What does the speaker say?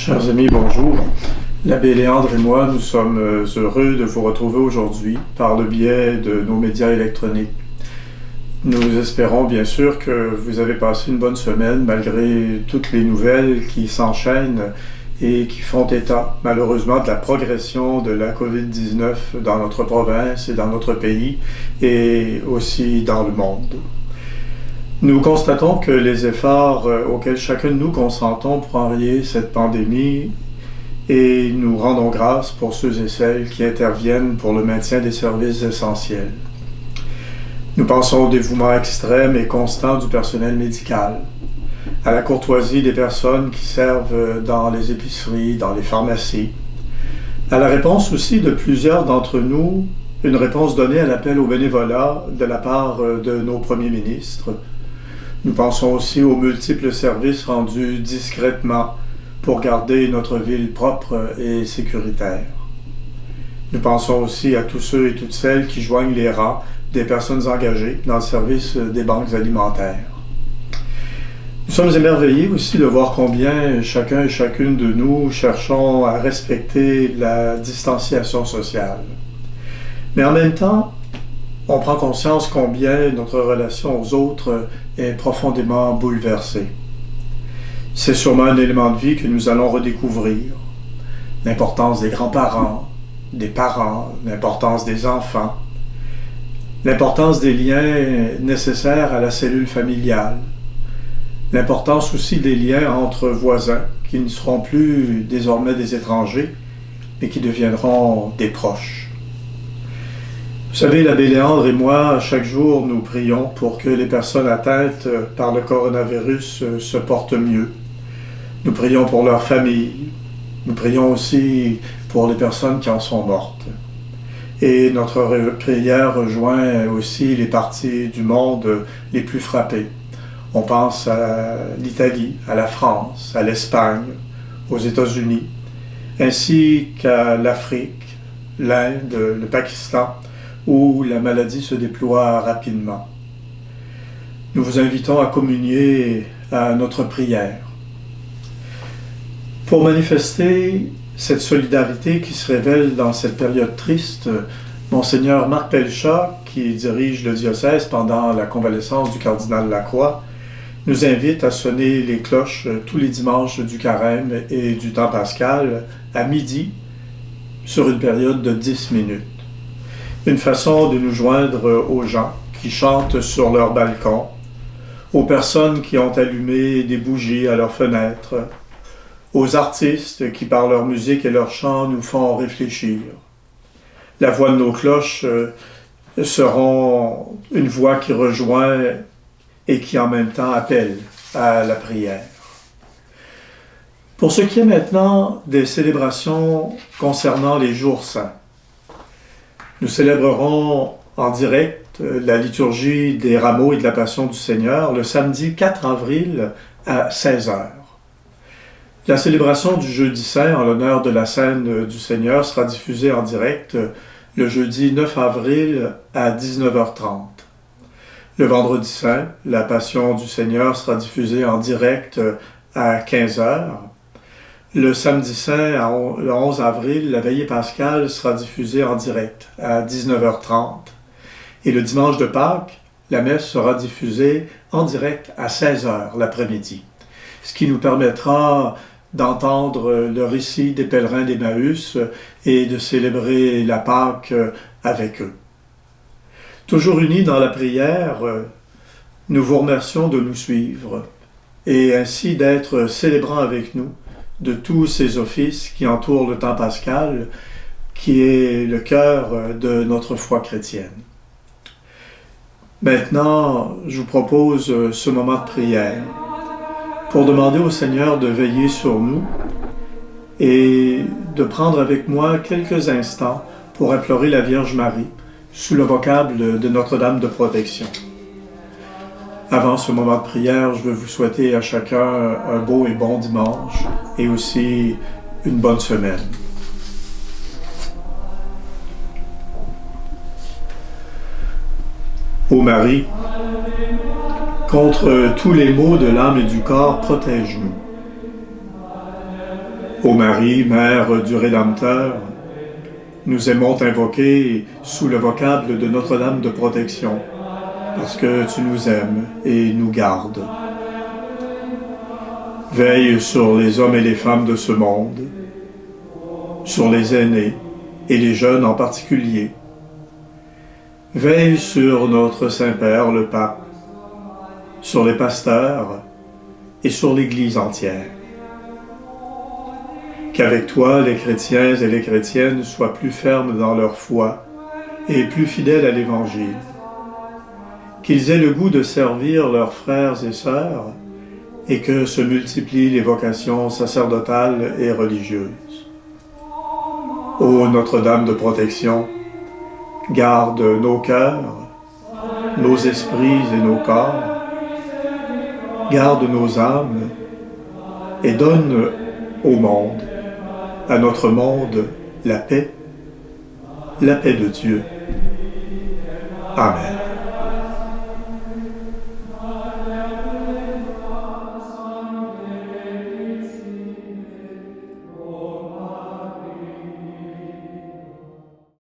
Chers amis, bonjour. L'abbé Léandre et moi, nous sommes heureux de vous retrouver aujourd'hui par le biais de nos médias électroniques. Nous espérons bien sûr que vous avez passé une bonne semaine malgré toutes les nouvelles qui s'enchaînent et qui font état malheureusement de la progression de la COVID-19 dans notre province et dans notre pays et aussi dans le monde. Nous constatons que les efforts auxquels chacun de nous consentons pour enrayer cette pandémie et nous rendons grâce pour ceux et celles qui interviennent pour le maintien des services essentiels. Nous pensons au dévouement extrême et constant du personnel médical, à la courtoisie des personnes qui servent dans les épiceries, dans les pharmacies, à la réponse aussi de plusieurs d'entre nous, une réponse donnée à l'appel au bénévolat de la part de nos premiers ministres. Nous pensons aussi aux multiples services rendus discrètement pour garder notre ville propre et sécuritaire. Nous pensons aussi à tous ceux et toutes celles qui joignent les rangs des personnes engagées dans le service des banques alimentaires. Nous sommes émerveillés aussi de voir combien chacun et chacune de nous cherchons à respecter la distanciation sociale. Mais en même temps, on prend conscience combien notre relation aux autres est profondément bouleversée. C'est sûrement un élément de vie que nous allons redécouvrir. L'importance des grands-parents, des parents, l'importance des enfants, l'importance des liens nécessaires à la cellule familiale, l'importance aussi des liens entre voisins qui ne seront plus désormais des étrangers, mais qui deviendront des proches. Vous savez, l'abbé Léandre et moi, chaque jour, nous prions pour que les personnes atteintes par le coronavirus se portent mieux. Nous prions pour leurs familles. Nous prions aussi pour les personnes qui en sont mortes. Et notre prière rejoint aussi les parties du monde les plus frappées. On pense à l'Italie, à la France, à l'Espagne, aux États-Unis, ainsi qu'à l'Afrique, l'Inde, le Pakistan, où la maladie se déploie rapidement. Nous vous invitons à communier à notre prière. Pour manifester cette solidarité qui se révèle dans cette période triste, Monseigneur Marc Pelchat, qui dirige le diocèse pendant la convalescence du cardinal Lacroix, nous invite à sonner les cloches tous les dimanches du carême et du temps pascal à midi sur une période de 10 minutes. Une façon de nous joindre aux gens qui chantent sur leur balcon, aux personnes qui ont allumé des bougies à leurs fenêtres, aux artistes qui par leur musique et leur chant nous font réfléchir. La voix de nos cloches seront une voix qui rejoint et qui en même temps appelle à la prière. Pour ce qui est maintenant des célébrations concernant les jours saints, nous célébrerons en direct la liturgie des rameaux et de la Passion du Seigneur le samedi 4 avril à 16h. La célébration du Jeudi Saint en l'honneur de la Scène du Seigneur sera diffusée en direct le jeudi 9 avril à 19h30. Le Vendredi Saint, la Passion du Seigneur sera diffusée en direct à 15h. Le Samedi Saint, le 11 avril, la veillée pascale sera diffusée en direct à 19h30. Et le dimanche de Pâques, la messe sera diffusée en direct à 16h l'après-midi, ce qui nous permettra d'entendre le récit des pèlerins d'Emmaüs et de célébrer la Pâque avec eux. Toujours unis dans la prière, nous vous remercions de nous suivre et ainsi d'être célébrants avec nous de tous ces offices qui entourent le temps pascal, qui est le cœur de notre foi chrétienne. Maintenant, je vous propose ce moment de prière pour demander au Seigneur de veiller sur nous et de prendre avec moi quelques instants pour implorer la Vierge Marie sous le vocable de Notre-Dame de protection. Avant ce moment de prière, je veux vous souhaiter à chacun un beau et bon dimanche et aussi une bonne semaine. Ô Marie, contre tous les maux de l'âme et du corps, protège-nous. Ô Marie, Mère du Rédempteur, nous aimons t'invoquer sous le vocable de Notre-Dame de protection, parce que tu nous aimes et nous gardes. Veille sur les hommes et les femmes de ce monde, sur les aînés et les jeunes en particulier. Veille sur notre Saint-Père, le Pape, sur les pasteurs et sur l'Église entière. Qu'avec toi, les chrétiens et les chrétiennes soient plus fermes dans leur foi et plus fidèles à l'Évangile. Qu'ils aient le goût de servir leurs frères et sœurs et que se multiplient les vocations sacerdotales et religieuses. Ô Notre-Dame de protection, garde nos cœurs, nos esprits et nos corps, garde nos âmes et donne au monde, à notre monde, la paix de Dieu. Amen.